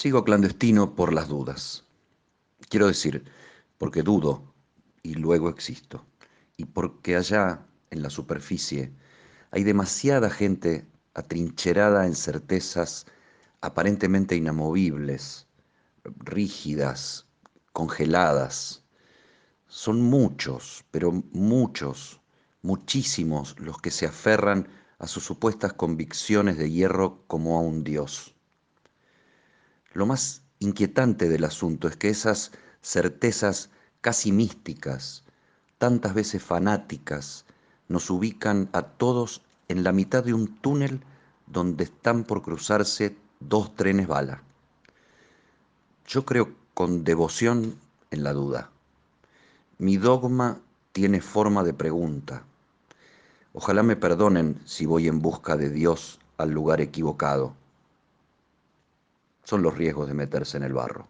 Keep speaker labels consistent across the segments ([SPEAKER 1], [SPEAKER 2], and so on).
[SPEAKER 1] Sigo clandestino por las dudas. Quiero decir, porque dudo y luego existo. Y porque allá, en la superficie, hay demasiada gente atrincherada en certezas aparentemente inamovibles, rígidas, congeladas. Son muchos, pero muchos, muchísimos los que se aferran a sus supuestas convicciones de hierro como a un dios. Lo más inquietante del asunto es que esas certezas casi místicas, tantas veces fanáticas, nos ubican a todos en la mitad de un túnel donde están por cruzarse dos trenes bala. Yo creo con devoción en la duda. Mi dogma tiene forma de pregunta. Ojalá me perdonen si voy en busca de Dios al lugar equivocado. Son los riesgos de meterse en el barro.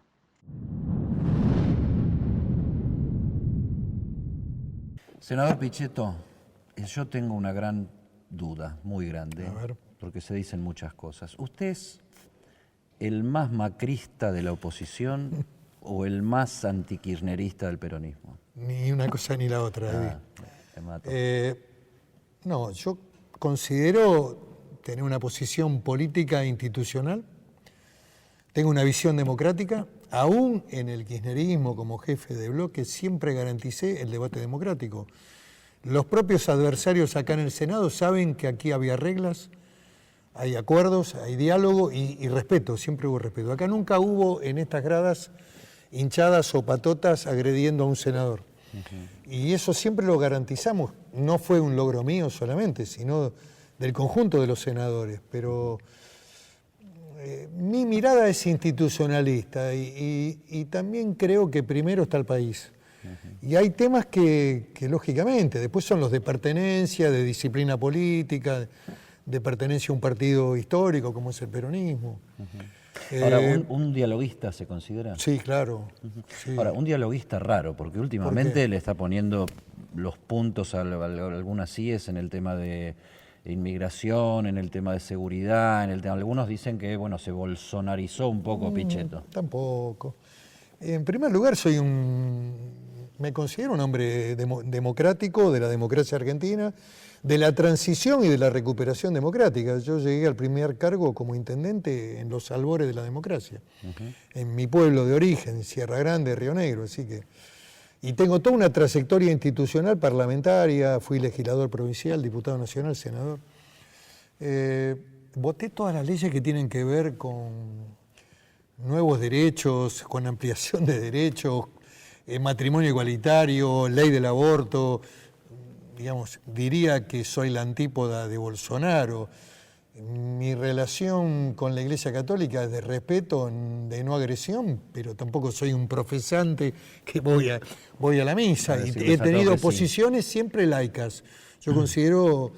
[SPEAKER 2] Senador Pichetto, yo tengo una gran duda, muy grande,
[SPEAKER 3] A ver.
[SPEAKER 2] porque se dicen muchas cosas. ¿Usted es el más macrista de la oposición o el más antikirchnerista del peronismo?
[SPEAKER 3] Ni una cosa ni la otra, Eddie.
[SPEAKER 2] Te mato.
[SPEAKER 3] No, yo considero tener una posición política e institucional. Tengo una visión democrática. Aún en el kirchnerismo, como jefe de bloque, siempre garanticé el debate democrático. Los propios adversarios acá en el Senado saben que aquí había reglas, hay acuerdos, hay diálogo y respeto, siempre hubo respeto. Acá nunca hubo en estas gradas hinchadas o patotas agrediendo a un senador. Y eso siempre lo garantizamos. No fue un logro mío solamente, sino del conjunto de los senadores. Pero mi mirada es institucionalista y también creo que primero está el país. Y hay temas que lógicamente, después son los de pertenencia, de disciplina política, de pertenencia a un partido histórico como es el peronismo.
[SPEAKER 2] Ahora, ¿un dialoguista se considera?
[SPEAKER 3] Sí, claro. Sí.
[SPEAKER 2] Ahora, un dialoguista raro, porque últimamente le está poniendo los puntos a algunas CIEs en el tema de inmigración, en el tema de seguridad, en el tema, algunos dicen que bueno, se bolsonarizó un poco Pichetto.
[SPEAKER 3] Tampoco. En primer lugar, me considero un hombre democrático de la democracia argentina, de la transición y de la recuperación democrática. Yo llegué al primer cargo como intendente en los albores de la democracia, en mi pueblo de origen, Sierra Grande, Río Negro, así que... Y tengo toda una trayectoria institucional parlamentaria, fui legislador provincial, diputado nacional, senador. Voté todas las leyes que tienen que ver con nuevos derechos, con ampliación de derechos, matrimonio igualitario, ley del aborto. Digamos, diría que soy la antípoda de Bolsonaro. Mi relación con la Iglesia Católica es de respeto, de no agresión, pero tampoco soy un profesante que voy a la misa.
[SPEAKER 2] Para
[SPEAKER 3] Y
[SPEAKER 2] decirles
[SPEAKER 3] he
[SPEAKER 2] a
[SPEAKER 3] tenido
[SPEAKER 2] todos que sí.
[SPEAKER 3] posiciones siempre laicas. Yo considero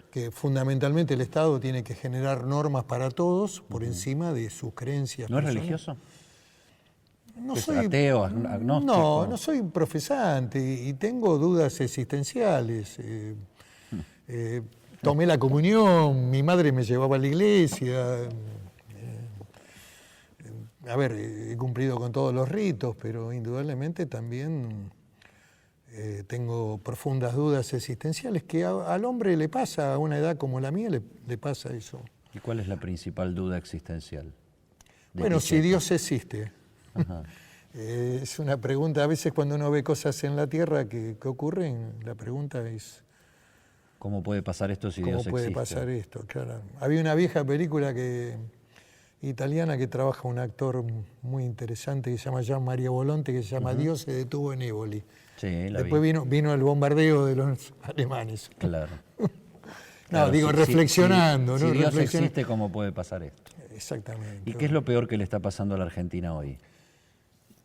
[SPEAKER 3] que fundamentalmente el Estado tiene que generar normas para todos por encima de sus creencias.
[SPEAKER 2] ¿No es
[SPEAKER 3] personales.
[SPEAKER 2] religioso?
[SPEAKER 3] No
[SPEAKER 2] ¿Es
[SPEAKER 3] soy
[SPEAKER 2] ateo, agnóstico?
[SPEAKER 3] No soy profesante y tengo dudas existenciales. Tomé la comunión, mi madre me llevaba a la iglesia. A ver, he cumplido con todos los ritos, pero indudablemente también tengo profundas dudas existenciales que al hombre le pasa, a una edad como la mía le pasa eso.
[SPEAKER 2] ¿Y cuál es la principal duda existencial?
[SPEAKER 3] Bueno, si
[SPEAKER 2] Pichetto?
[SPEAKER 3] Dios existe.
[SPEAKER 2] Ajá.
[SPEAKER 3] Es una pregunta, a veces cuando uno ve cosas en la tierra que ocurren, la pregunta es...
[SPEAKER 2] ¿Cómo puede pasar esto si Dios
[SPEAKER 3] ¿Cómo puede
[SPEAKER 2] existe?
[SPEAKER 3] pasar esto? Claro. Había una vieja película italiana que trabaja un actor muy interesante que se llama Gian Maria Volonte, que se llama Dios se detuvo en Éboli.
[SPEAKER 2] Sí, la
[SPEAKER 3] Después
[SPEAKER 2] vi.
[SPEAKER 3] vino el bombardeo de los alemanes.
[SPEAKER 2] Claro.
[SPEAKER 3] No,
[SPEAKER 2] Claro,
[SPEAKER 3] digo, reflexionando,
[SPEAKER 2] si
[SPEAKER 3] ¿no?
[SPEAKER 2] Dios
[SPEAKER 3] Reflexiona-
[SPEAKER 2] existe, ¿cómo puede pasar esto?
[SPEAKER 3] Exactamente.
[SPEAKER 2] ¿Y qué es lo peor que le está pasando a la Argentina hoy?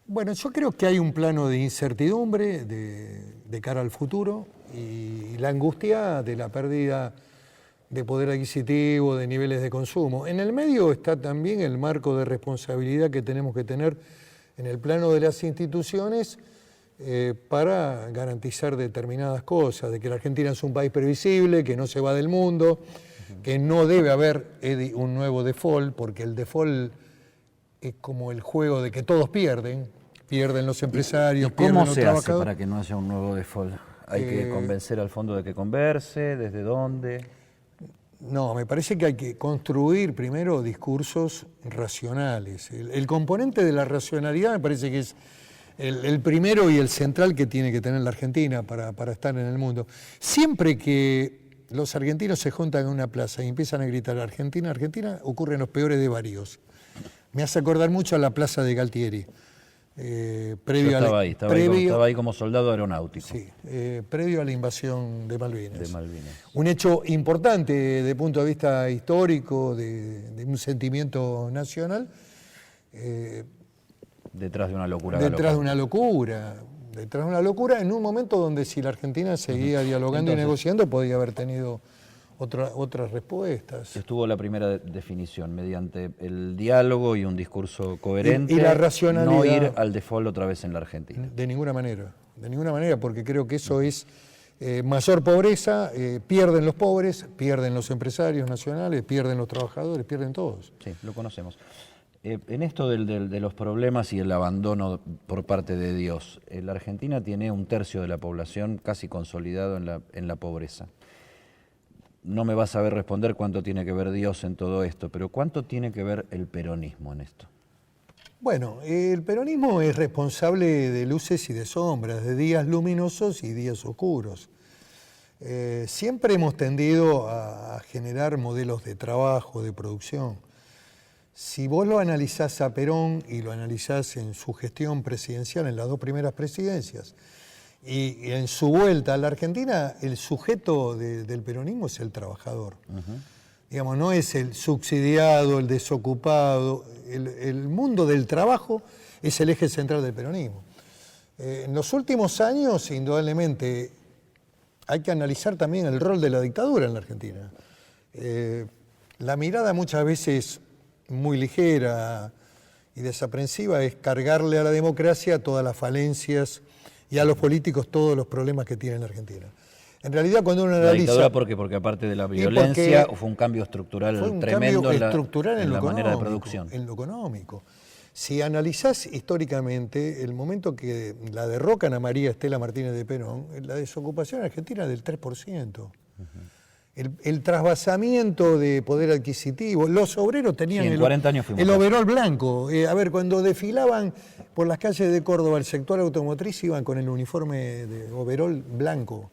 [SPEAKER 3] Bueno, yo creo que hay un plano de incertidumbre de cara al futuro y la angustia de la pérdida de poder adquisitivo, de niveles de consumo. En el medio está también el marco de responsabilidad que tenemos que tener en el plano de las instituciones para garantizar determinadas cosas, de que la Argentina es un país previsible, que no se va del mundo, que no debe haber, Eddie, un nuevo default, porque el default es como el juego de que todos pierden los empresarios,
[SPEAKER 2] ¿Y
[SPEAKER 3] pierden
[SPEAKER 2] cómo
[SPEAKER 3] los
[SPEAKER 2] se hace
[SPEAKER 3] trabajadores.
[SPEAKER 2] para que no haya un nuevo default? ¿Hay que convencer al fondo de que converse? ¿Desde dónde?
[SPEAKER 3] No, me parece que hay que construir primero discursos racionales. El componente de la racionalidad me parece que es el primero y el central que tiene que tener la Argentina para estar en el mundo. Siempre que los argentinos se juntan en una plaza y empiezan a gritar Argentina, Argentina, ocurren los peores desvaríos. Me hace acordar mucho a la plaza de Galtieri.
[SPEAKER 2] Yo estaba ahí como soldado aeronáutico.
[SPEAKER 3] Sí, previo a la invasión de Malvinas.
[SPEAKER 2] De Malvinas.
[SPEAKER 3] Un hecho importante desde el punto de vista histórico, de un sentimiento nacional.
[SPEAKER 2] Detrás de una locura.
[SPEAKER 3] Detrás de una locura, en un momento donde si la Argentina seguía dialogando y negociando, podía haber tenido otras respuestas.
[SPEAKER 2] Estuvo la primera definición, mediante el diálogo y un discurso coherente,
[SPEAKER 3] y la racionalidad.
[SPEAKER 2] no ir al default otra vez en la Argentina.
[SPEAKER 3] De ninguna manera, porque creo que eso es mayor pobreza, pierden los pobres, pierden los empresarios nacionales, pierden los trabajadores, pierden todos.
[SPEAKER 2] Sí, lo conocemos. En esto de los problemas y el abandono por parte de Dios, la Argentina tiene 1/3 de la población casi consolidado en la pobreza. No me vas a saber responder cuánto tiene que ver Dios en todo esto, pero ¿cuánto tiene que ver el peronismo en esto?
[SPEAKER 3] Bueno, el peronismo es responsable de luces y de sombras, de días luminosos y días oscuros. Siempre hemos tendido a generar modelos de trabajo, de producción. Si vos lo analizás a Perón y lo analizás en su gestión presidencial, en las 2 primeras presidencias, y en su vuelta a la Argentina, el sujeto del peronismo es el trabajador. Digamos, no es el subsidiado, el desocupado. El mundo del trabajo es el eje central del peronismo. En los últimos años, indudablemente, hay que analizar también el rol de la dictadura en la Argentina. La mirada muchas veces muy ligera y desaprensiva es cargarle a la democracia todas las falencias y a los políticos todos los problemas que tiene la Argentina. En realidad, cuando uno analiza...
[SPEAKER 2] ¿La dictadura por qué? Porque aparte de la violencia fue un cambio estructural tremendo en la manera de producción.
[SPEAKER 3] En lo económico. Si analizás históricamente, el momento que la derrocan a María Estela Martínez de Perón, la desocupación en Argentina es del 3%. El trasvasamiento de poder adquisitivo, los obreros tenían
[SPEAKER 2] en 40 años
[SPEAKER 3] el overol blanco. Cuando desfilaban por las calles de Córdoba el sector automotriz iban con el uniforme de overol blanco.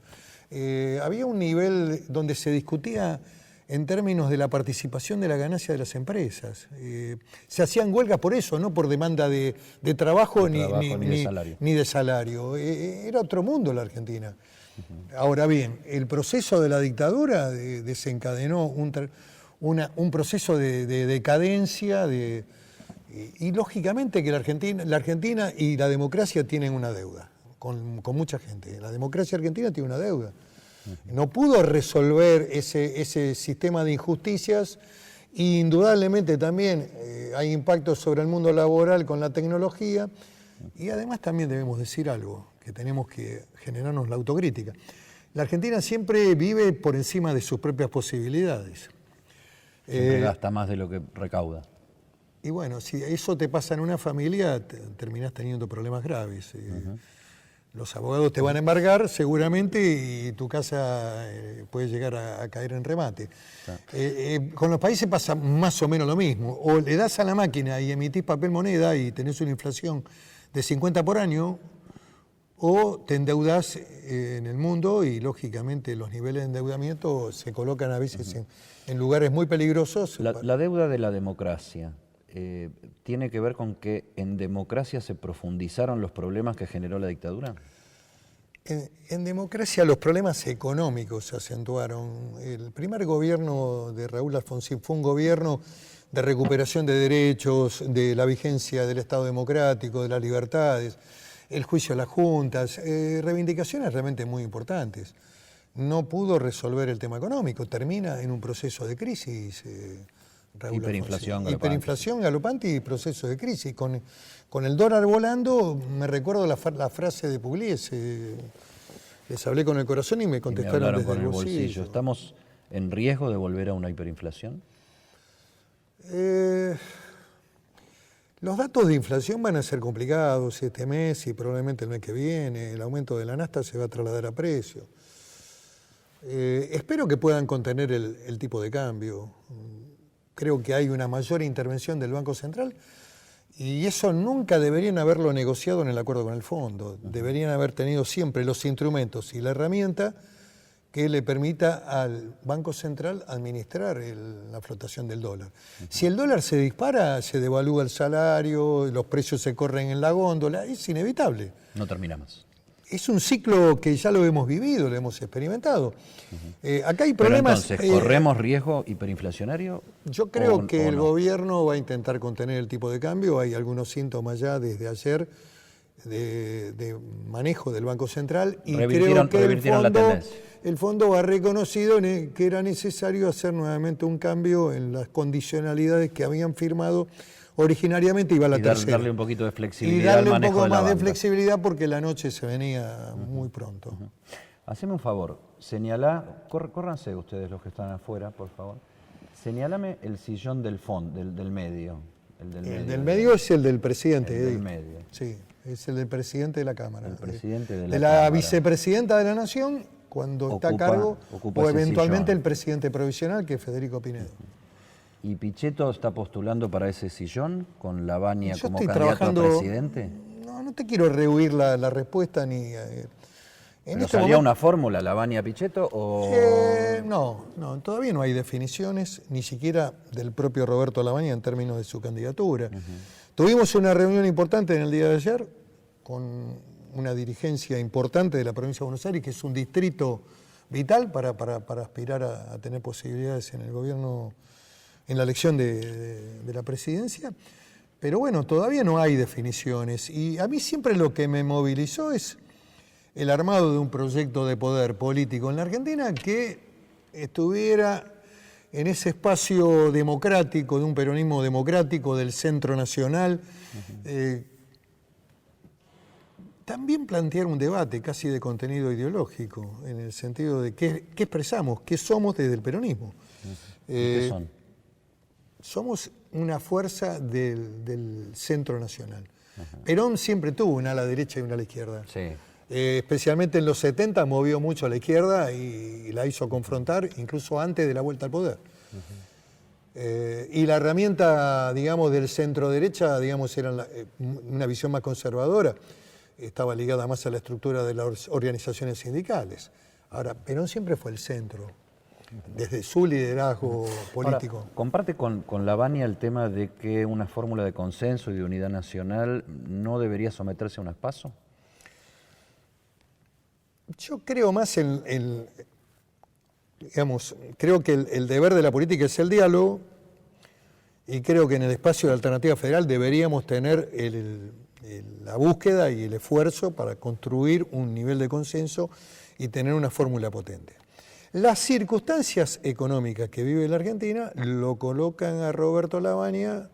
[SPEAKER 3] Había un nivel donde se discutía en términos de la participación de la ganancia de las empresas. Se hacían huelgas por eso, no por demanda de trabajo, ni de salario. Era otro mundo la Argentina. Ahora bien, el proceso de la dictadura desencadenó un proceso de decadencia y lógicamente que la Argentina y la democracia tienen una deuda con mucha gente. La democracia argentina tiene una deuda. No pudo resolver ese sistema de injusticias e indudablemente también hay impactos sobre el mundo laboral con la tecnología y además también debemos decir algo, que tenemos que generarnos la autocrítica. La Argentina siempre vive por encima de sus propias posibilidades.
[SPEAKER 2] Siempre gasta más de lo que recauda.
[SPEAKER 3] Y bueno, si eso te pasa en una familia, terminás teniendo problemas graves. Los abogados te van a embargar seguramente y tu casa puede llegar a caer en remate. Con los países pasa más o menos lo mismo. O le das a la máquina y emitís papel moneda y tenés una inflación de 50 por año, o te endeudás en el mundo y lógicamente los niveles de endeudamiento se colocan a veces en lugares muy peligrosos.
[SPEAKER 2] La deuda de la democracia tiene que ver con que en democracia se profundizaron los problemas que generó la dictadura.
[SPEAKER 3] En democracia los problemas económicos se acentuaron. El primer gobierno de Raúl Alfonsín fue un gobierno de recuperación de derechos, de la vigencia del Estado democrático, de las libertades, el juicio a las juntas, reivindicaciones realmente muy importantes. No pudo resolver el tema económico, termina en un proceso de crisis. Hiperinflación galopante y proceso de crisis. Con el dólar volando, me recuerdo la frase de Pugliese, les hablé con el corazón y me contestaron desde
[SPEAKER 2] con
[SPEAKER 3] el bolsillo.
[SPEAKER 2] ¿Estamos en riesgo de volver a una hiperinflación?
[SPEAKER 3] Los datos de inflación van a ser complicados este mes y probablemente el mes que viene. El aumento de la nafta se va a trasladar a precio. Espero que puedan contener el tipo de cambio. Creo que hay una mayor intervención del Banco Central y eso nunca deberían haberlo negociado en el acuerdo con el fondo. Deberían haber tenido siempre los instrumentos y la herramienta que le permita al Banco Central administrar la flotación del dólar. Si el dólar se dispara, se devalúa el salario, los precios se corren en la góndola, es inevitable.
[SPEAKER 2] No termina más.
[SPEAKER 3] Es un ciclo que ya lo hemos vivido, lo hemos experimentado. Acá hay problemas.
[SPEAKER 2] Pero entonces, ¿corremos riesgo hiperinflacionario?
[SPEAKER 3] Yo creo que el gobierno va a intentar contener el tipo de cambio. Hay algunos síntomas ya desde ayer de manejo del Banco Central y creo que el fondo ha reconocido que era necesario hacer nuevamente un cambio en las condicionalidades que habían firmado originariamente. Iba la tercera.
[SPEAKER 2] Darle un poquito de flexibilidad al manejo de la banca.
[SPEAKER 3] Y darle un poco más de flexibilidad porque la noche se venía muy pronto.
[SPEAKER 2] Haceme un favor, señalá, córranse ustedes los que están afuera, por favor. Señálame el sillón del fondo, del medio.
[SPEAKER 3] El del medio es el del presidente.
[SPEAKER 2] El del medio.
[SPEAKER 3] Sí, es el del presidente de la Cámara.
[SPEAKER 2] El presidente de la
[SPEAKER 3] de
[SPEAKER 2] Cámara.
[SPEAKER 3] La vicepresidenta de la Nación, cuando está a cargo, o eventualmente el presidente provisional, que es Federico Pinedo.
[SPEAKER 2] ¿Y Pichetto está postulando para ese sillón con Lavagna como candidato a presidente?
[SPEAKER 3] No te quiero rehuir la respuesta ni...
[SPEAKER 2] ¿Pero salía una fórmula, Lavagna-Pichetto o...?
[SPEAKER 3] No, todavía no hay definiciones, ni siquiera del propio Roberto Lavagna en términos de su candidatura. Tuvimos una reunión importante en el día de ayer con una dirigencia importante de la provincia de Buenos Aires, que es un distrito vital para aspirar a tener posibilidades en el gobierno, en la elección de la presidencia. Pero bueno, todavía no hay definiciones. Y a mí siempre lo que me movilizó es el armado de un proyecto de poder político en la Argentina que estuviera en ese espacio democrático, de un peronismo democrático, del centro nacional. También plantear un debate casi de contenido ideológico, en el sentido de qué expresamos, qué somos desde el peronismo.
[SPEAKER 2] ¿Qué son?
[SPEAKER 3] Somos una fuerza del centro nacional. Perón siempre tuvo una ala derecha y una ala izquierda.
[SPEAKER 2] Sí.
[SPEAKER 3] Especialmente en los 70 movió mucho a la izquierda y la hizo confrontar incluso antes de la vuelta al poder. Y la herramienta, digamos, del centro derecha, digamos, era una visión más conservadora. Estaba ligada más a la estructura de las organizaciones sindicales. Ahora, Perón siempre fue el centro, desde su liderazgo político.
[SPEAKER 2] Ahora, comparte con Lavagna el tema de que una fórmula de consenso y de unidad nacional no debería someterse a un PASO.
[SPEAKER 3] Yo creo más creo que el deber de la política es el diálogo y creo que en el espacio de Alternativa Federal deberíamos tener la búsqueda y el esfuerzo para construir un nivel de consenso y tener una fórmula potente. Las circunstancias económicas que vive la Argentina lo colocan a Roberto Lavagna,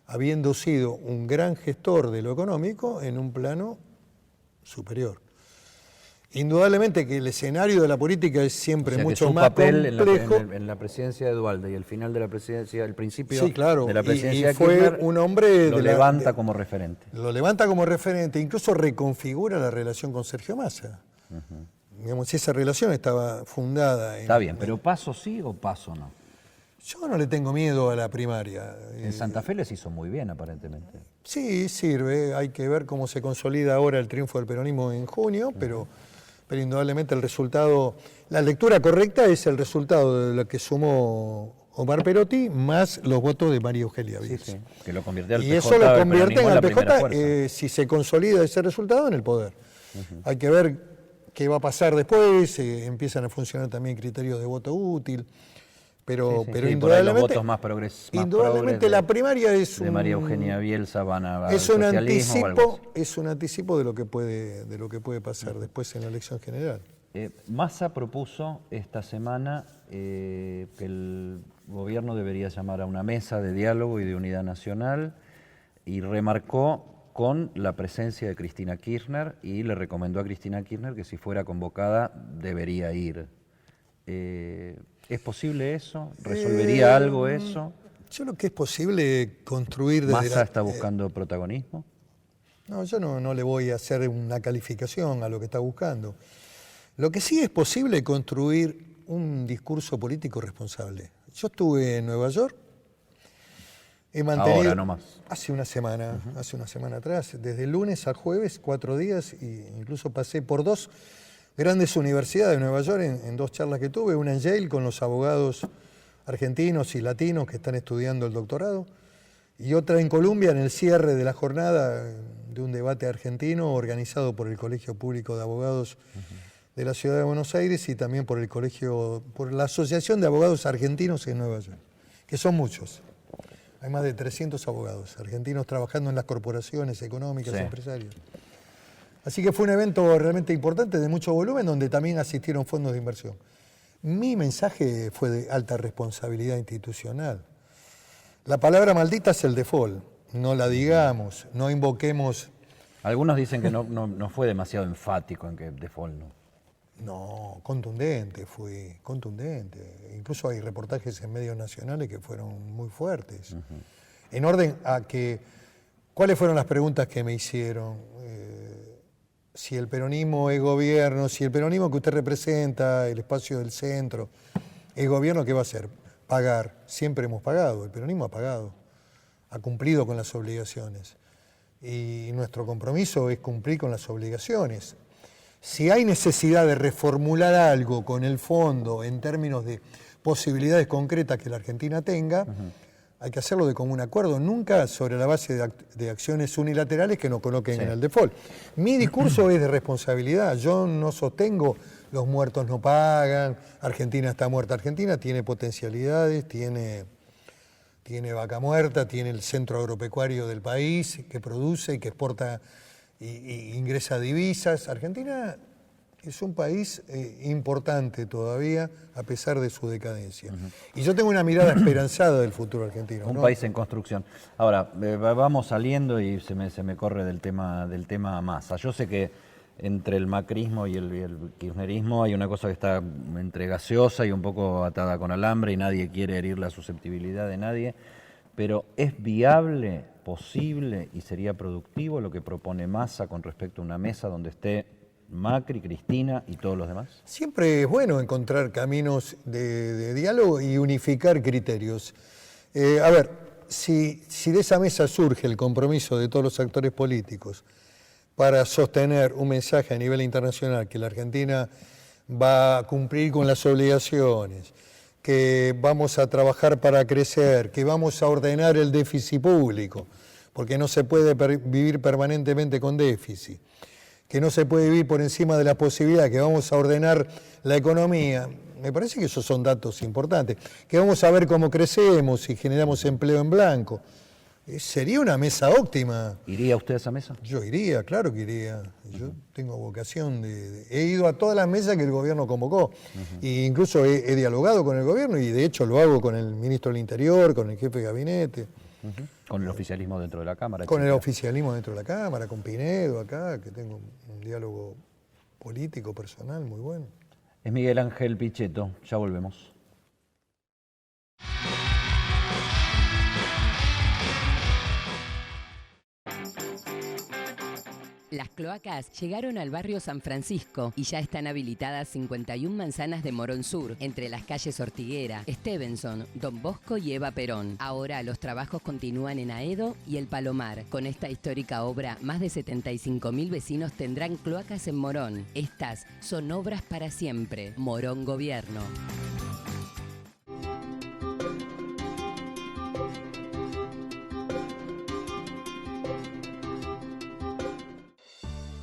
[SPEAKER 3] habiendo sido un gran gestor de lo económico, en un plano superior. Indudablemente que el escenario de la política es siempre mucho más complejo.
[SPEAKER 2] En la presidencia de Duhalde y el final de la presidencia, el principio
[SPEAKER 3] sí, claro,
[SPEAKER 2] de la presidencia
[SPEAKER 3] y fue
[SPEAKER 2] Kirchner,
[SPEAKER 3] un hombre
[SPEAKER 2] lo levanta como referente.
[SPEAKER 3] Lo levanta como referente, incluso reconfigura la relación con Sergio Massa. Digamos, esa relación estaba fundada
[SPEAKER 2] Está bien, pero ¿PASO sí o PASO no?
[SPEAKER 3] Yo no le tengo miedo a la primaria.
[SPEAKER 2] En Santa Fe les hizo muy bien, aparentemente.
[SPEAKER 3] Sí, sirve. Hay que ver cómo se consolida ahora el triunfo del peronismo en junio, pero indudablemente el resultado, la lectura correcta es el resultado de lo que sumó Omar Perotti más los votos de María Eugenia Vidal.
[SPEAKER 2] Sí, que lo convierte al PJ.
[SPEAKER 3] Y eso lo convierte al PJ, si se consolida ese resultado, en el poder. Hay que ver qué va a pasar después, empiezan a funcionar también criterios de voto útil, pero indudablemente,
[SPEAKER 2] los votos más
[SPEAKER 3] indudablemente la primaria es
[SPEAKER 2] de María Eugenia Bielsa van a
[SPEAKER 3] es un anticipo de lo que puede pasar después en la elección general.
[SPEAKER 2] Massa propuso esta semana que el gobierno debería llamar a una mesa de diálogo y de unidad nacional y remarcó con la presencia de Cristina Kirchner y le recomendó a Cristina Kirchner que si fuera convocada debería ir. ¿Es posible eso? ¿Resolvería algo eso?
[SPEAKER 3] Yo lo que es posible construir desde
[SPEAKER 2] ¿Massa está buscando protagonismo?
[SPEAKER 3] No, yo no le voy a hacer una calificación a lo que está buscando. Lo que sí es posible construir un discurso político responsable. Yo estuve en Nueva York, he mantenido...
[SPEAKER 2] Ahora no más.
[SPEAKER 3] Hace una semana atrás, desde el lunes al jueves, 4 días, e incluso pasé por 2 grandes universidades de Nueva York en 2 charlas que tuve, una en Yale con los abogados argentinos y latinos que están estudiando el doctorado, y otra en Columbia en el cierre de la jornada de un debate argentino organizado por el Colegio Público de Abogados de la Ciudad de Buenos Aires y también por la Asociación de Abogados Argentinos en Nueva York, que son muchos. Hay más de 300 abogados argentinos trabajando en las corporaciones económicas,
[SPEAKER 2] sí,
[SPEAKER 3] empresarios. Así que fue un evento realmente importante, de mucho volumen, donde también asistieron fondos de inversión. Mi mensaje fue de alta responsabilidad institucional. La palabra maldita es el default. No la digamos, no invoquemos...
[SPEAKER 2] Algunos dicen que no fue demasiado enfático en que default no.
[SPEAKER 3] No, contundente, fue contundente. Incluso hay reportajes en medios nacionales que fueron muy fuertes. En orden a que, ¿cuáles fueron las preguntas que me hicieron? Si el peronismo es gobierno, si el peronismo que usted representa, el espacio del centro, es gobierno, ¿qué va a hacer? Pagar. Siempre hemos pagado, el peronismo ha pagado, ha cumplido con las obligaciones. Y nuestro compromiso es cumplir con las obligaciones. Si hay necesidad de reformular algo con el fondo en términos de posibilidades concretas que la Argentina tenga, hay que hacerlo de común acuerdo, nunca sobre la base de acciones unilaterales que nos coloquen en el default. Mi discurso es de responsabilidad, yo no sostengo los muertos no pagan, Argentina está muerta. Argentina tiene potencialidades, tiene vaca muerta, tiene el centro agropecuario del país que produce y que exporta y ingresa divisas. Argentina es un país importante todavía, a pesar de su decadencia. Y yo tengo una mirada esperanzada del futuro argentino.
[SPEAKER 2] Un país en construcción. Ahora, vamos saliendo y se me corre del tema Massa. Yo sé que entre el macrismo y el kirchnerismo hay una cosa que está entre gaseosa y un poco atada con alambre y nadie quiere herir la susceptibilidad de nadie, pero ¿es viable, posible y sería productivo lo que propone Massa con respecto a una mesa donde esté Macri, Cristina y todos los demás?
[SPEAKER 3] Siempre es bueno encontrar caminos de diálogo y unificar criterios. A ver, si de esa mesa surge el compromiso de todos los actores políticos para sostener un mensaje a nivel internacional que la Argentina va a cumplir con las obligaciones, que vamos a trabajar para crecer, que vamos a ordenar el déficit público, porque no se puede vivir permanentemente con déficit, que no se puede vivir por encima de la posibilidad, que vamos a ordenar la economía. Me parece que esos son datos importantes, que vamos a ver cómo crecemos y generamos empleo en blanco. Sería una mesa óptima.
[SPEAKER 2] ¿Iría usted a esa mesa?
[SPEAKER 3] Yo iría, claro que iría. Yo tengo vocación he ido a todas las mesas que el gobierno convocó. E incluso he dialogado con el gobierno y de hecho lo hago con el ministro del Interior, con el jefe de gabinete.
[SPEAKER 2] Con el oficialismo dentro de la Cámara.
[SPEAKER 3] Con el oficialismo dentro de la Cámara, con Pinedo acá, que tengo un diálogo político, personal, muy bueno.
[SPEAKER 2] Es Miguel Ángel Pichetto, ya volvemos.
[SPEAKER 4] Las cloacas llegaron al barrio San Francisco y ya están habilitadas 51 manzanas de Morón Sur, entre las calles Ortiguera, Stevenson, Don Bosco y Eva Perón. Ahora los trabajos continúan en Aedo y El Palomar. Con esta histórica obra, más de 75.000 vecinos tendrán cloacas en Morón. Estas son obras para siempre. Morón Gobierno.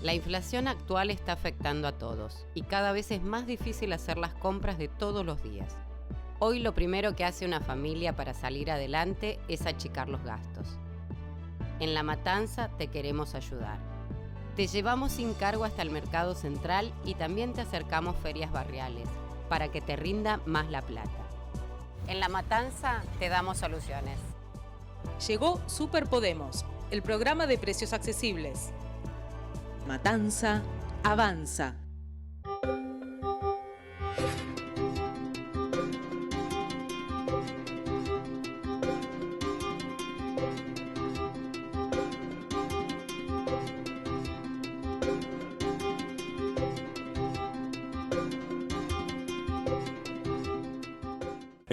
[SPEAKER 5] La inflación actual está afectando a todos y cada vez es más difícil hacer las compras de todos los días. Hoy lo primero que hace una familia para salir adelante es achicar los gastos. En La Matanza te queremos ayudar. Te llevamos sin cargo hasta el mercado central y también te acercamos ferias barriales para que te rinda más la plata. En La Matanza te damos soluciones.
[SPEAKER 6] Llegó Super Podemos, el programa de precios accesibles. Matanza avanza.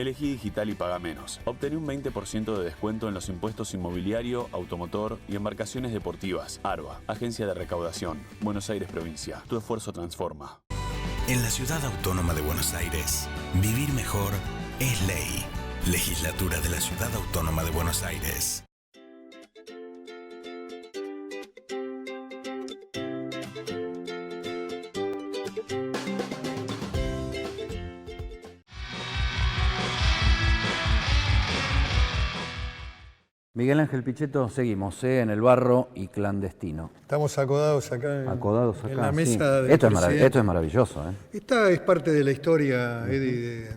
[SPEAKER 7] Elegí digital y paga menos. Obtené un 20% de descuento en los impuestos inmobiliario, automotor y embarcaciones deportivas. ARBA, Agencia de Recaudación, Buenos Aires Provincia. Tu esfuerzo transforma.
[SPEAKER 8] En la Ciudad Autónoma de Buenos Aires, vivir mejor es ley. Legislatura de la Ciudad Autónoma de Buenos Aires.
[SPEAKER 2] Miguel Ángel Pichetto, seguimos en el barro y clandestino.
[SPEAKER 3] Estamos acodados acá, en la mesa
[SPEAKER 2] sí.
[SPEAKER 3] del
[SPEAKER 2] Esto
[SPEAKER 3] presidente.
[SPEAKER 2] es maravilloso, ¿eh?
[SPEAKER 3] Esta es parte de la historia, Eddie,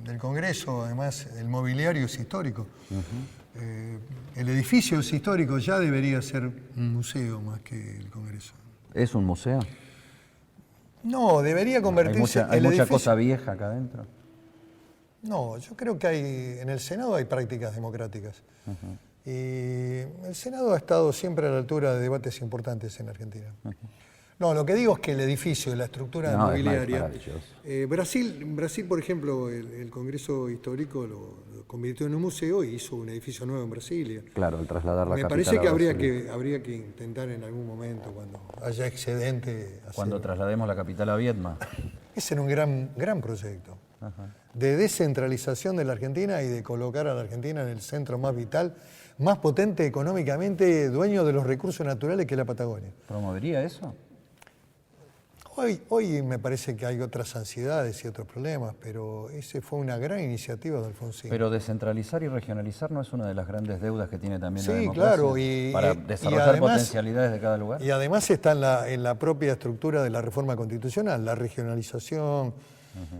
[SPEAKER 3] del Congreso. Además, el mobiliario es histórico. El edificio es histórico, ya debería ser un museo más que el Congreso.
[SPEAKER 2] ¿Es un museo?
[SPEAKER 3] No, debería convertirse
[SPEAKER 2] ¿Hay mucha cosa vieja acá adentro?
[SPEAKER 3] No, yo creo que en el Senado hay prácticas democráticas. Y el Senado ha estado siempre a la altura de debates importantes en Argentina. No, lo que digo es que el edificio, la estructura mobiliaria... Brasil, por ejemplo, el Congreso Histórico lo convirtió en un museo y hizo un edificio nuevo en Brasilia.
[SPEAKER 2] Claro, el trasladar la capital.
[SPEAKER 3] Me parece que
[SPEAKER 2] Brasilia.
[SPEAKER 3] habría que intentar en algún momento, cuando haya excedente...
[SPEAKER 2] Cuando traslademos la capital a Viedma.
[SPEAKER 3] Ese era un gran proyecto. De descentralización de la Argentina y de colocar a la Argentina en el centro más vital, más potente económicamente, dueño de los recursos naturales que la Patagonia.
[SPEAKER 2] ¿Promovería eso?
[SPEAKER 3] Hoy me parece que hay otras ansiedades y otros problemas, pero esa fue una gran iniciativa de Alfonsín.
[SPEAKER 2] Pero descentralizar y regionalizar no es una de las grandes deudas que tiene también la democracia.
[SPEAKER 3] Claro,
[SPEAKER 2] para desarrollar
[SPEAKER 3] además,
[SPEAKER 2] potencialidades de cada lugar.
[SPEAKER 3] Y además está en la propia estructura de la reforma constitucional, la regionalización.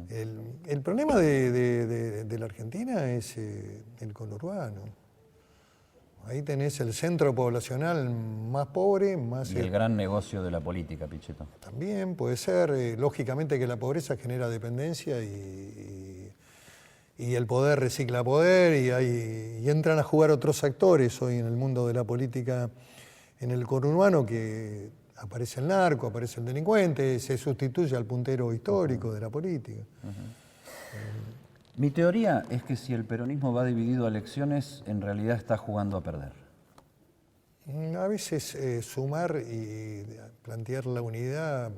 [SPEAKER 3] El problema de la Argentina es el conurbano. Ahí tenés el centro poblacional más pobre, más...
[SPEAKER 2] Y el gran negocio de la política, Pichetto.
[SPEAKER 3] También puede ser, lógicamente que la pobreza genera dependencia y el poder recicla poder y entran a jugar otros actores hoy en el mundo de la política, en el conurbano, que aparece el narco, aparece el delincuente, se sustituye al puntero histórico de la política.
[SPEAKER 2] Mi teoría es que si el peronismo va dividido a elecciones, en realidad está jugando a perder.
[SPEAKER 3] A veces sumar y plantear la unidad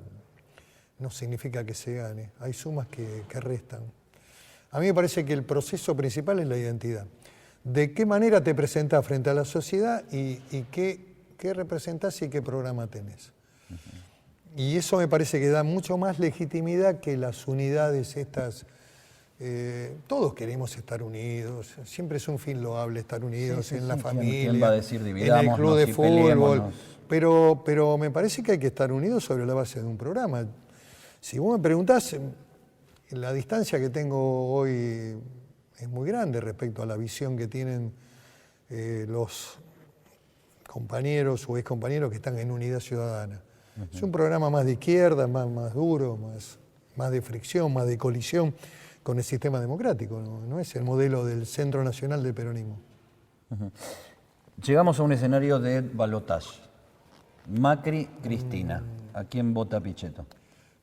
[SPEAKER 3] no significa que se gane. Hay sumas que restan. A mí me parece que el proceso principal es la identidad. ¿De qué manera te presentás frente a la sociedad y qué representás y qué programa tenés? Y eso me parece que da mucho más legitimidad que las unidades estas. Todos queremos estar unidos, siempre es un fin loable estar unidos en la familia,
[SPEAKER 2] ¿Quién va a decir
[SPEAKER 3] en el club de fútbol, pero me parece que hay que estar unidos sobre la base de un programa. Si vos me preguntás, la distancia que tengo hoy es muy grande respecto a la visión que tienen los compañeros o excompañeros que están en Unidad Ciudadana. Es un programa más de izquierda, más duro, más de fricción, más de colisión con el sistema democrático, no es el modelo del Centro Nacional del Peronismo.
[SPEAKER 2] Llegamos a un escenario de balotaje. Macri-Cristina. ¿A quién vota Pichetto?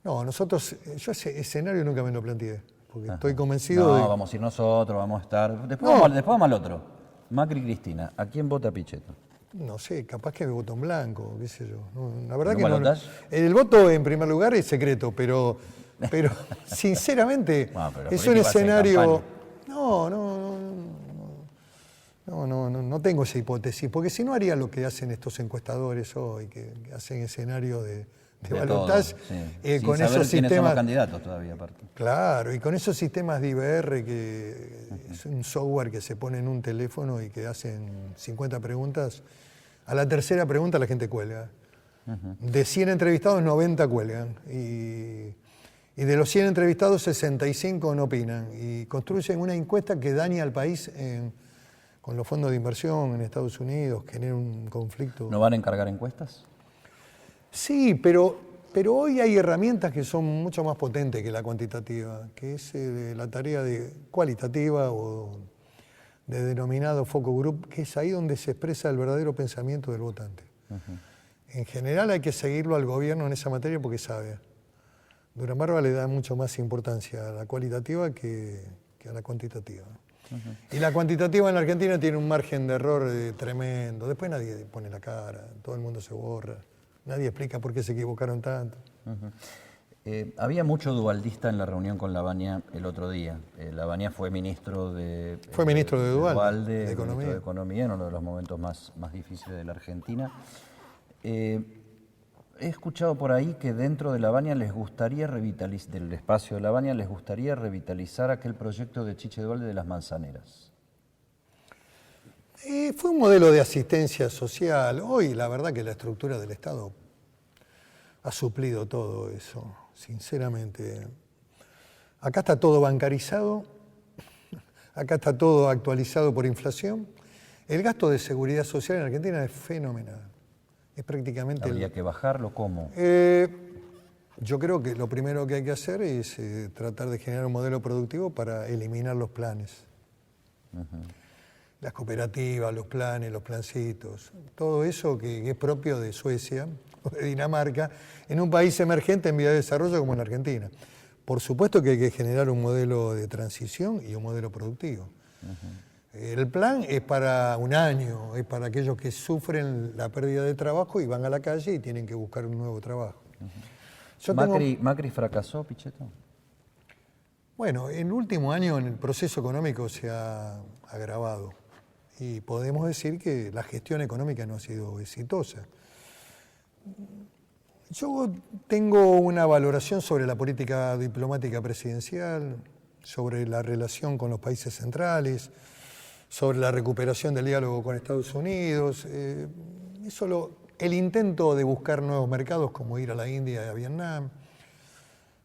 [SPEAKER 3] No, yo ese escenario nunca me lo planteé, porque estoy convencido de...
[SPEAKER 2] No, vamos a ir nosotros, vamos a estar... Después vamos al otro. Macri-Cristina. ¿A quién vota Pichetto?
[SPEAKER 3] No sé, capaz que me voto en blanco, qué sé yo. No, la verdad
[SPEAKER 2] ¿No
[SPEAKER 3] que
[SPEAKER 2] balotás?
[SPEAKER 3] El voto en primer lugar es secreto, pero sinceramente
[SPEAKER 2] pero
[SPEAKER 3] es un
[SPEAKER 2] político hace
[SPEAKER 3] escenario...
[SPEAKER 2] campaña.
[SPEAKER 3] No tengo esa hipótesis, porque si no haría lo que hacen estos encuestadores hoy, que hacen escenarios de balotaje con esos sistemas...
[SPEAKER 2] Son los candidatos todavía, aparte.
[SPEAKER 3] Claro, y con esos sistemas de IBR, que es un software que se pone en un teléfono y que hacen 50 preguntas, a la tercera pregunta la gente cuelga. De 100 entrevistados, 90 cuelgan. Y de los 100 entrevistados, 65 no opinan. Y construyen una encuesta que daña al país con los fondos de inversión en Estados Unidos, genera un conflicto.
[SPEAKER 2] ¿No van a encargar encuestas?
[SPEAKER 3] Sí, pero hoy hay herramientas que son mucho más potentes que la cuantitativa, que es la tarea cualitativa o de denominado focus group, que es ahí donde se expresa el verdadero pensamiento del votante. En general hay que seguirlo al gobierno en esa materia porque sabe. Durán Barba le da mucho más importancia a la cualitativa que que a la cuantitativa. Y la cuantitativa en la Argentina tiene un margen de error tremendo. Después nadie pone la cara, todo el mundo se borra. Nadie explica por qué se equivocaron tanto.
[SPEAKER 2] Había mucho dualdista en la reunión con Lavagna el otro día. Lavagna fue ministro de...
[SPEAKER 3] Fue ministro de Duhalde,
[SPEAKER 2] de Economía. De Economía, en uno de los momentos más difíciles de la Argentina. He escuchado por ahí que dentro de Lavagna les gustaría revitalizar, del espacio de Lavagna les gustaría revitalizar aquel proyecto de Chiche Duhalde de las manzaneras.
[SPEAKER 3] Fue un modelo de asistencia social. Hoy la verdad que la estructura del Estado ha suplido todo eso, sinceramente. Acá está todo bancarizado, acá está todo actualizado por inflación. El gasto de seguridad social en Argentina es fenomenal. Es prácticamente...
[SPEAKER 2] ¿Habría que bajarlo? ¿Cómo?
[SPEAKER 3] Yo creo que lo primero que hay que hacer es tratar de generar un modelo productivo para eliminar los planes. Las cooperativas, los planes, los plancitos, todo eso que es propio de Suecia o de Dinamarca, en un país emergente en vía de desarrollo como en la Argentina. Por supuesto que hay que generar un modelo de transición y un modelo productivo. El plan es para un año, es para aquellos que sufren la pérdida de trabajo y van a la calle y tienen que buscar un nuevo trabajo.
[SPEAKER 2] ¿Macri fracasó, Pichetto?
[SPEAKER 3] Bueno, en el último año en el proceso económico se ha agravado y podemos decir que la gestión económica no ha sido exitosa. Yo tengo una valoración sobre la política diplomática presidencial, sobre la relación con los países centrales, sobre la recuperación del diálogo con Estados Unidos, el intento de buscar nuevos mercados como ir a la India y a Vietnam.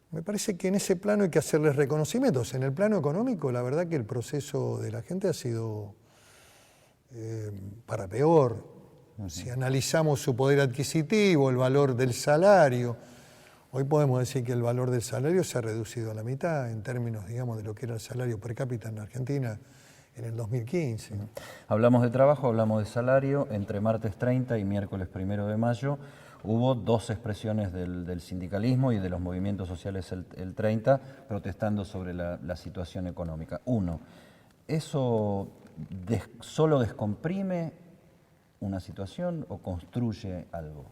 [SPEAKER 3] Me parece que en ese plano hay que hacerles reconocimientos. En el plano económico, la verdad que el proceso de la gente ha sido para peor. Si analizamos su poder adquisitivo, el valor del salario, hoy podemos decir que el valor del salario se ha reducido a la mitad en términos, digamos, de lo que era el salario per cápita en Argentina en el 2015.
[SPEAKER 2] Hablamos de trabajo, hablamos de salario. Entre martes 30 y miércoles 1 de mayo hubo dos expresiones del sindicalismo y de los movimientos sociales el 30 protestando sobre la situación económica. Uno, ¿eso solo descomprime una situación o construye algo?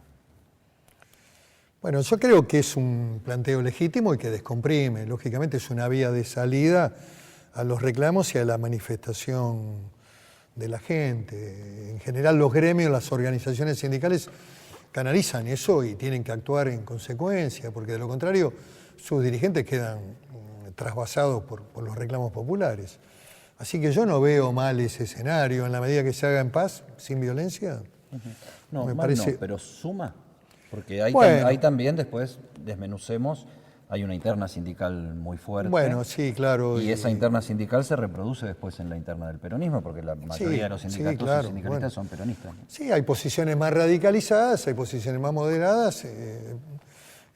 [SPEAKER 3] Bueno, yo creo que es un planteo legítimo y que descomprime. Lógicamente es una vía de salida a los reclamos y a la manifestación de la gente. En general los gremios, las organizaciones sindicales canalizan eso y tienen que actuar en consecuencia, porque de lo contrario sus dirigentes quedan trasvasados por los reclamos populares. Así que yo no veo mal ese escenario, en la medida que se haga en paz, sin violencia.
[SPEAKER 2] No,
[SPEAKER 3] me
[SPEAKER 2] mal
[SPEAKER 3] parece...
[SPEAKER 2] no, pero suma, porque hay también, después desmenucemos, hay una interna sindical muy fuerte.
[SPEAKER 3] Bueno, sí, claro.
[SPEAKER 2] Y esa interna sindical se reproduce después en la interna del peronismo, porque la mayoría de los sindicatos y sindicalistas son peronistas, ¿no?
[SPEAKER 3] Sí, hay posiciones más radicalizadas, hay posiciones más moderadas.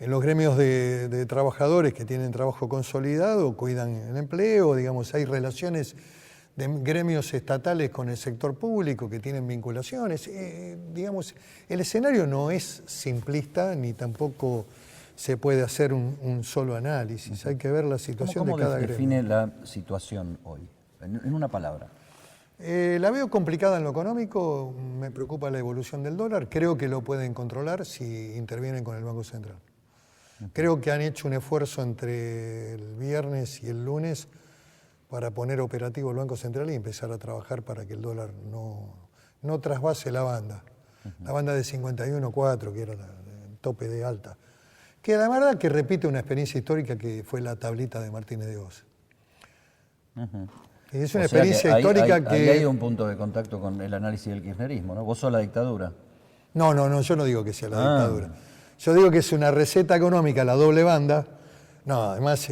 [SPEAKER 3] En los gremios de trabajadores que tienen trabajo consolidado, cuidan el empleo, digamos, hay relaciones de gremios estatales con el sector público que tienen vinculaciones. Digamos, el escenario no es simplista ni tampoco se puede hacer un solo análisis, hay que ver la situación de cada gremio.
[SPEAKER 2] ¿Cómo define la situación hoy? En una palabra.
[SPEAKER 3] La veo complicada en lo económico, me preocupa la evolución del dólar, creo que lo pueden controlar si intervienen con el Banco Central. Creo que han hecho un esfuerzo entre el viernes y el lunes para poner operativo el Banco Central y empezar a trabajar para que el dólar no trasvase la banda de 51.4, que era el tope de alta. Que la verdad que repite una experiencia histórica que fue la tablita de Martínez de Oz. Es una experiencia histórica que...
[SPEAKER 2] Ahí hay un punto de contacto con el análisis del kirchnerismo, ¿no? ¿Vos sos la dictadura?
[SPEAKER 3] No, yo no digo que sea la dictadura. Yo digo que es una receta económica, la doble banda. No, además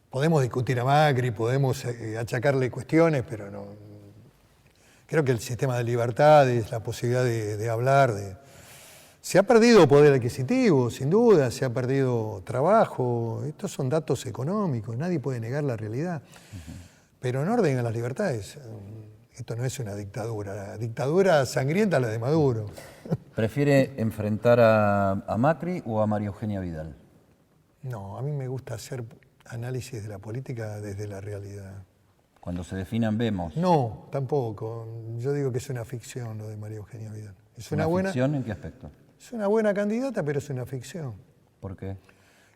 [SPEAKER 3] podemos discutir a Macri, podemos achacarle cuestiones, pero no. Creo que el sistema de libertades, la posibilidad de hablar, se ha perdido poder adquisitivo, sin duda, se ha perdido trabajo. Estos son datos económicos, nadie puede negar la realidad. Pero en orden a las libertades, esto no es una dictadura. La dictadura sangrienta la de Maduro.
[SPEAKER 2] ¿Prefiere enfrentar a Macri o a María Eugenia Vidal?
[SPEAKER 3] No, a mí me gusta hacer análisis de la política desde la realidad.
[SPEAKER 2] Cuando se definan vemos.
[SPEAKER 3] No, tampoco. Yo digo que es una ficción lo de María Eugenia Vidal. Es una buena
[SPEAKER 2] ficción en qué aspecto?
[SPEAKER 3] Es una buena candidata, pero es una ficción.
[SPEAKER 2] ¿Por qué?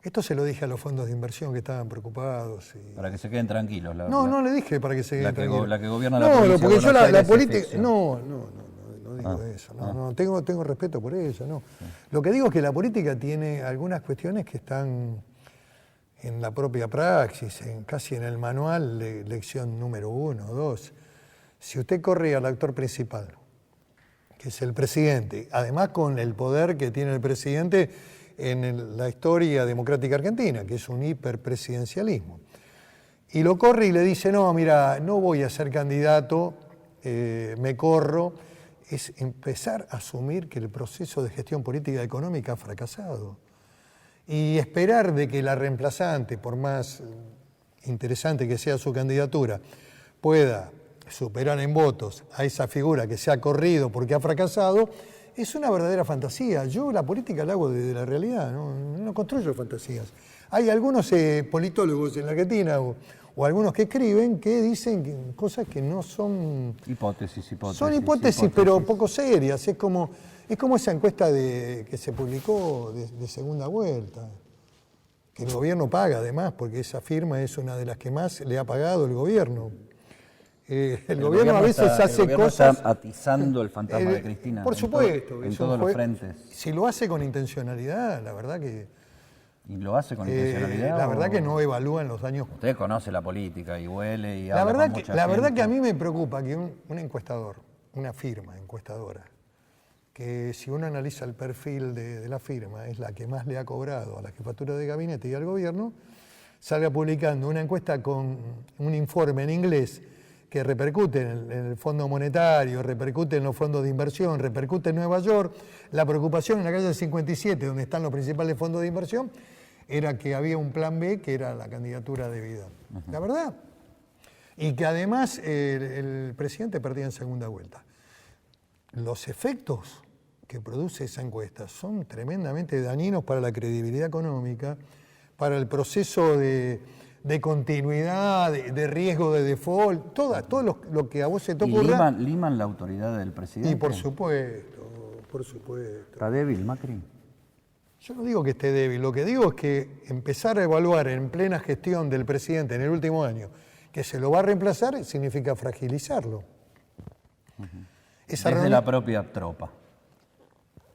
[SPEAKER 3] Esto se lo dije a los fondos de inversión que estaban preocupados.
[SPEAKER 2] Para que se queden tranquilos.
[SPEAKER 3] No le dije para que se queden tranquilos.
[SPEAKER 2] La que gobierna la provincia
[SPEAKER 3] porque
[SPEAKER 2] de
[SPEAKER 3] yo
[SPEAKER 2] Buenos
[SPEAKER 3] la
[SPEAKER 2] Aires
[SPEAKER 3] política...
[SPEAKER 2] es ficción.
[SPEAKER 3] No digo eso. No, tengo respeto por ella. No. Sí. Lo que digo es que la política tiene algunas cuestiones que están en la propia praxis, casi en el manual de lección número 1 o 2. Si usted corre al actor principal, que es el presidente, además con el poder que tiene el presidente en la historia democrática argentina, que es un hiperpresidencialismo, y lo corre y le dice, no, mira, no voy a ser candidato, me corro, es empezar a asumir que el proceso de gestión política y económica ha fracasado. Y esperar de que la reemplazante, por más interesante que sea su candidatura, pueda superar en votos a esa figura que se ha corrido porque ha fracasado, es una verdadera fantasía. Yo la política la hago desde la realidad, no construyo fantasías. Hay algunos politólogos en la Argentina o algunos que escriben que dicen cosas que no son...
[SPEAKER 2] Hipótesis.
[SPEAKER 3] Son hipótesis, pero poco serias. Es como esa encuesta que se publicó de segunda vuelta, que el gobierno paga además, porque esa firma es una de las que más le ha pagado el gobierno. El gobierno a veces hace cosas...
[SPEAKER 2] Está atizando el fantasma de Cristina.
[SPEAKER 3] Por supuesto.
[SPEAKER 2] En todos los frentes.
[SPEAKER 3] Si lo hace con intencionalidad, la verdad que...
[SPEAKER 2] ¿Y lo hace con intencionalidad?
[SPEAKER 3] La verdad que no evalúan los daños...
[SPEAKER 2] Usted conoce la política y huele y
[SPEAKER 3] la
[SPEAKER 2] habla
[SPEAKER 3] verdad
[SPEAKER 2] con
[SPEAKER 3] que,
[SPEAKER 2] mucha
[SPEAKER 3] La
[SPEAKER 2] gente.
[SPEAKER 3] verdad que a mí me preocupa que un encuestador, una firma encuestadora, que si uno analiza el perfil de la firma, es la que más le ha cobrado a la jefatura de gabinete y al gobierno, salga publicando una encuesta con un informe en inglés que repercute en el Fondo Monetario, repercute en los fondos de inversión, repercute en Nueva York. La preocupación en la calle 57, donde están los principales fondos de inversión, era que había un plan B, que era la candidatura de Vidal. La verdad. Y que además el presidente perdía en segunda vuelta. Los efectos que produce esa encuesta son tremendamente dañinos para la credibilidad económica, para el proceso de continuidad, de riesgo de default, todo lo que a vos se te ocurra.
[SPEAKER 2] ¿Y liman la autoridad del presidente?
[SPEAKER 3] Y por supuesto.
[SPEAKER 2] ¿Está débil Macri?
[SPEAKER 3] Yo no digo que esté débil, lo que digo es que empezar a evaluar en plena gestión del presidente en el último año que se lo va a reemplazar significa fragilizarlo.
[SPEAKER 2] Desde la propia tropa.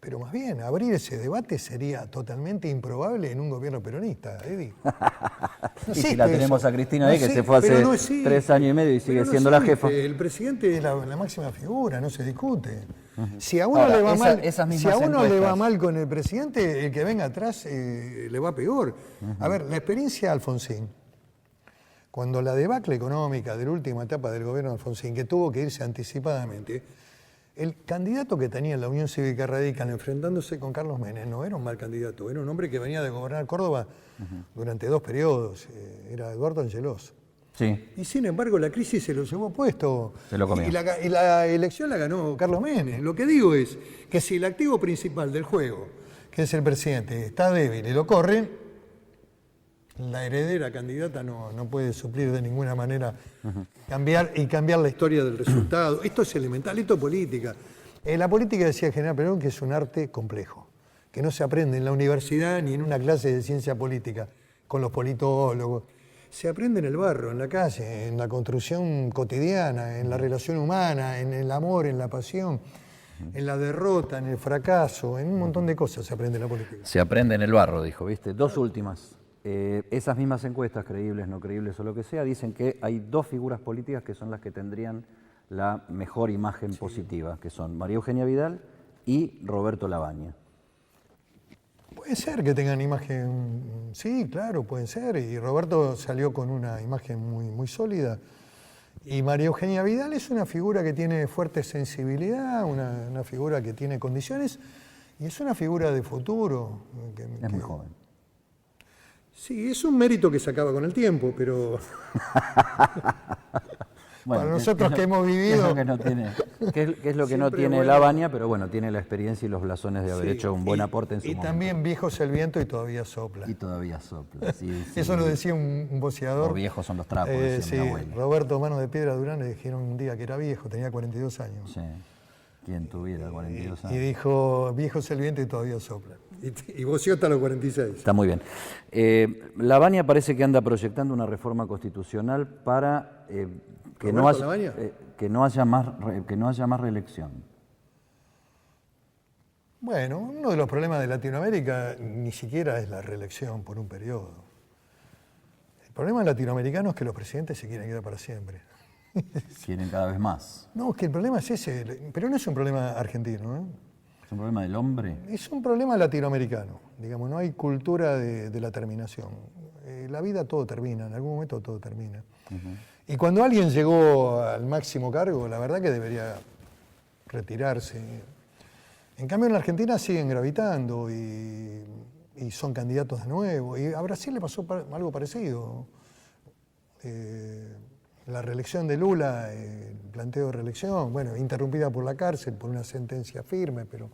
[SPEAKER 3] Pero más bien, abrir ese debate sería totalmente improbable en un gobierno peronista, Eddie.
[SPEAKER 2] No y si la tenemos a Cristina ahí, que se fue hace 3 años y medio y sigue siendo la jefa.
[SPEAKER 3] El presidente es la máxima figura, no se discute. Si a uno le va mal, le va mal con el presidente, el que venga atrás le va peor. A ver, la experiencia de Alfonsín, cuando la debacle económica de la última etapa del gobierno de Alfonsín, que tuvo que irse anticipadamente, el candidato que tenía la Unión Cívica Radical enfrentándose con Carlos Menem no era un mal candidato, era un hombre que venía de gobernar Córdoba durante 2 periodos, era Eduardo Angelós.
[SPEAKER 2] Sí.
[SPEAKER 3] Y sin embargo la crisis se lo llevó puesto.
[SPEAKER 2] Se lo comió.
[SPEAKER 3] Y la elección la ganó Carlos Menem. Lo que digo es que si el activo principal del juego, que es el presidente, está débil y lo corren, la heredera candidata no puede suplir de ninguna manera cambiar la historia del resultado. Esto es elemental, esto es política. La política, decía el general Perón, que es un arte complejo, que no se aprende en la universidad ni en una clase de ciencia política con los politólogos. Se aprende en el barro, en la calle, en la construcción cotidiana, en la relación humana, en el amor, en la pasión, en la derrota, en el fracaso, en un montón de cosas se aprende en la política.
[SPEAKER 2] Se aprende en el barro, dijo, ¿viste? 2 últimas. Esas mismas encuestas, creíbles, no creíbles o lo que sea, dicen que hay 2 figuras políticas que son las que tendrían la mejor imagen positiva, que son María Eugenia Vidal y Roberto Labaña.
[SPEAKER 3] Puede ser que tengan imagen, sí, claro, pueden ser, y Roberto salió con una imagen muy sólida. Y María Eugenia Vidal es una figura que tiene fuerte sensibilidad, una figura que tiene condiciones, y es una figura de futuro.
[SPEAKER 2] Es muy joven.
[SPEAKER 3] Sí, es un mérito que se acaba con el tiempo, pero
[SPEAKER 2] Bueno,
[SPEAKER 3] para nosotros que hemos vivido...
[SPEAKER 2] ¿Qué es lo que no
[SPEAKER 3] Siempre
[SPEAKER 2] tiene
[SPEAKER 3] bueno.
[SPEAKER 2] La Baña? Pero bueno, tiene la experiencia y los blasones de haber
[SPEAKER 3] Sí,
[SPEAKER 2] hecho un buen aporte en su
[SPEAKER 3] Y
[SPEAKER 2] momento.
[SPEAKER 3] también viejo es el viento y todavía sopla.
[SPEAKER 2] Y todavía sopla. Sí, sí.
[SPEAKER 3] Eso lo decía un voceador.
[SPEAKER 2] O viejos son los trapos, decía
[SPEAKER 3] sí,
[SPEAKER 2] mi abuelo.
[SPEAKER 3] Roberto Mano de Piedra Durán le dijeron un día que era viejo, tenía 42 años.
[SPEAKER 2] Sí. ¿Quién tuviera 42
[SPEAKER 3] Y
[SPEAKER 2] años?
[SPEAKER 3] dijo, viejo es el viento y todavía sopla. Y voceó hasta los 46.
[SPEAKER 2] Está muy bien. La Baña parece que anda proyectando una reforma constitucional para que no
[SPEAKER 3] ¿Roberto
[SPEAKER 2] haya,
[SPEAKER 3] Labaña?
[SPEAKER 2] que no haya más reelección.
[SPEAKER 3] Bueno, uno de los problemas de Latinoamérica ni siquiera es la reelección por un periodo. El problema latinoamericano es que los presidentes se quieren quedar para siempre.
[SPEAKER 2] Quieren cada vez más.
[SPEAKER 3] No, es que el problema es ese, pero no es un problema argentino, ¿eh?
[SPEAKER 2] ¿Es un problema del hombre?
[SPEAKER 3] Es un problema latinoamericano, digamos, no hay cultura de la terminación. La vida todo termina, en algún momento todo termina. Y cuando alguien llegó al máximo cargo, la verdad que debería retirarse. En cambio en la Argentina siguen gravitando y son candidatos de nuevo. Y a Brasil le pasó algo parecido. La reelección de Lula, el planteo de reelección, bueno, interrumpida por la cárcel, por una sentencia firme, pero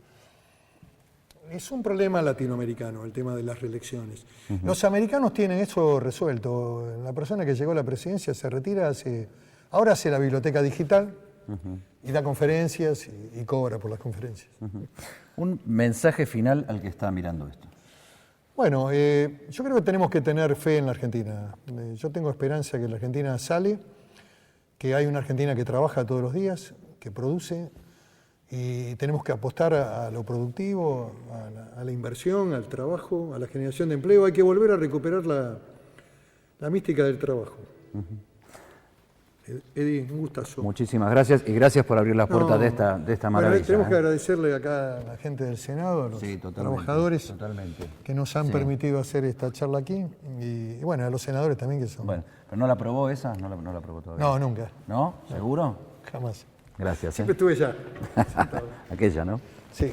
[SPEAKER 3] es un problema latinoamericano el tema de las reelecciones. Los americanos tienen eso resuelto. La persona que llegó a la presidencia se retira, ahora hace la biblioteca digital y da conferencias y cobra por las conferencias.
[SPEAKER 2] Un mensaje final al que está mirando esto.
[SPEAKER 3] Bueno, yo creo que tenemos que tener fe en la Argentina. Yo tengo esperanza que la Argentina sale, que hay una Argentina que trabaja todos los días, que produce, y tenemos que apostar a lo productivo, a la inversión, al trabajo, a la generación de empleo. Hay que volver a recuperar la mística del trabajo. Eddie, un gustazo.
[SPEAKER 2] Muchísimas gracias y gracias por abrir las puertas de esta maravilla.
[SPEAKER 3] Bueno, tenemos que agradecerle acá a la gente del Senado, a los trabajadores que nos han permitido hacer esta charla aquí y bueno, a los senadores también que son...
[SPEAKER 2] Bueno, ¿pero no la aprobó esa? ¿No la aprobó todavía?
[SPEAKER 3] No, nunca.
[SPEAKER 2] ¿No? ¿Seguro?
[SPEAKER 3] Jamás.
[SPEAKER 2] Gracias.
[SPEAKER 3] Siempre estuve ya.
[SPEAKER 2] Aquella, ¿no?
[SPEAKER 3] Sí.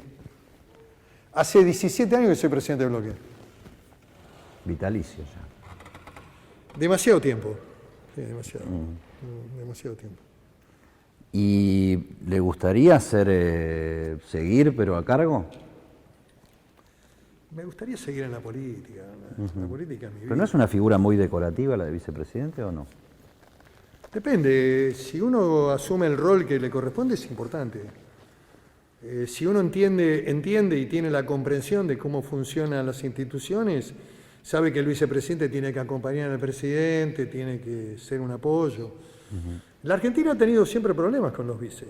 [SPEAKER 3] Hace 17 años que soy presidente del bloque.
[SPEAKER 2] Vitalicio ya.
[SPEAKER 3] Demasiado tiempo. Sí, demasiado. Demasiado tiempo.
[SPEAKER 2] ¿Y le gustaría seguir, pero a cargo?
[SPEAKER 3] Me gustaría seguir en la política. La política es mi vida.
[SPEAKER 2] ¿Pero no es una figura muy decorativa la de vicepresidente o no?
[SPEAKER 3] Depende. Si uno asume el rol que le corresponde, es importante. Si uno entiende y tiene la comprensión de cómo funcionan las instituciones, sabe que el vicepresidente tiene que acompañar al presidente, tiene que ser un apoyo. La Argentina ha tenido siempre problemas con los vices.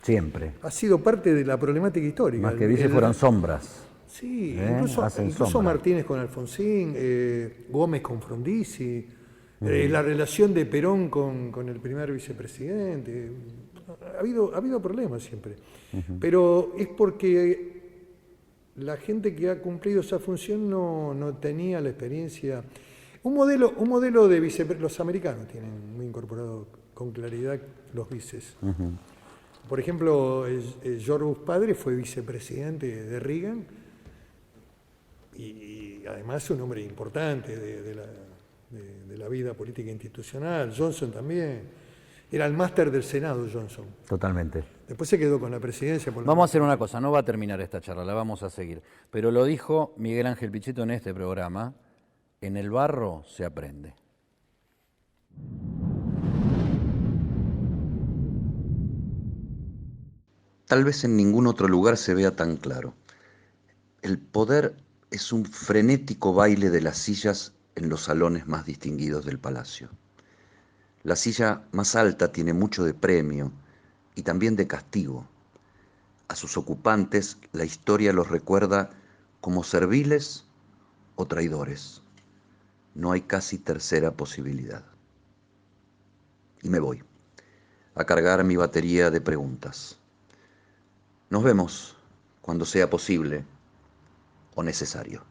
[SPEAKER 2] Siempre.
[SPEAKER 3] Ha sido parte de la problemática histórica.
[SPEAKER 2] Más que vices fueron sombras.
[SPEAKER 3] Sí,
[SPEAKER 2] Hacen
[SPEAKER 3] incluso
[SPEAKER 2] sombra.
[SPEAKER 3] Martínez con Alfonsín, Gómez con Frondizi, la relación de Perón con el primer vicepresidente. Ha habido problemas siempre. Pero es porque la gente que ha cumplido esa función no tenía la experiencia. Un modelo de vicepresidente, los americanos tienen muy incorporado con claridad los vices. Por ejemplo, George Bush padre fue vicepresidente de Reagan y además un hombre importante de la vida política institucional. Johnson también. Era el máster del Senado, Johnson.
[SPEAKER 2] Totalmente.
[SPEAKER 3] Después se quedó con la presidencia.
[SPEAKER 2] Vamos a hacer una cosa, no va a terminar esta charla, la vamos a seguir. Pero lo dijo Miguel Ángel Pichetto en este programa, en el barro se aprende.
[SPEAKER 1] Tal vez en ningún otro lugar se vea tan claro. El poder es un frenético baile de las sillas en los salones más distinguidos del palacio. La silla más alta tiene mucho de premio y también de castigo. A sus ocupantes la historia los recuerda como serviles o traidores. No hay casi tercera posibilidad. Y me voy a cargar mi batería de preguntas. Nos vemos cuando sea posible o necesario.